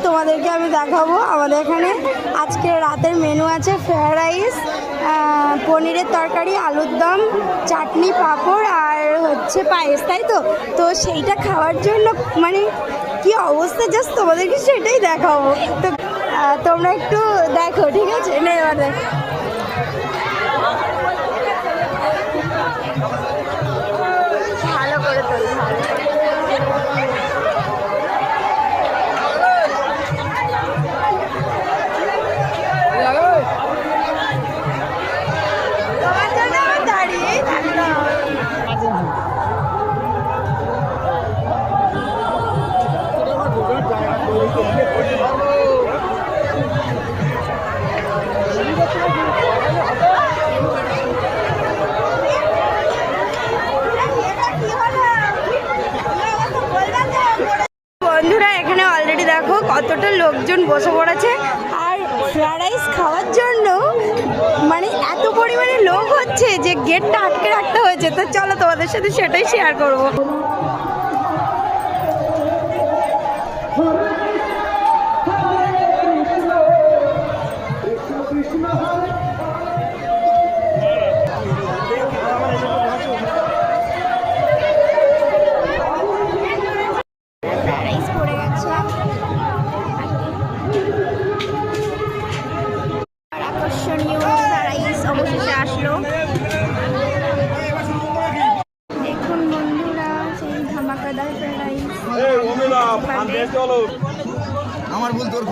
তোমাদেরকে আমি দেখাবো আমাদের এখানে আজকে রাতের মেনু আছে ফ্রাইড রাইস, পনিরের তরকারি, আলুর দম, চাটনি, পাঁপড় আর হচ্ছে পায়েস, তাই তো? তো সেইটা খাওয়ার জন্য মানে কি অবস্থা জাস্ট তোমাদেরকে সেটাই দেখাবো। তো তোমরা একটু দেখো, ঠিক আছে? না এবার দেখো, ভালো করে তোলো, ভালো করে। বন্ধুরা এখানে অলরেডি দেখো কতটা লোকজন বসে পড়েছে, আর ফ্রাইড রাইস খাওয়ার জন্য মানে এত পরিমাণে লোক হচ্ছে যে গেটটা আটকে রাখতে হয়েছে। তো চলো তোমাদের সাথে সেটাই শেয়ার করবো। আকর্ষণীয় রাইস অবশেষে আসলো। দেখুন বন্ধুরা সেই ধামাকাদার রাইস। আমার ভুল তোর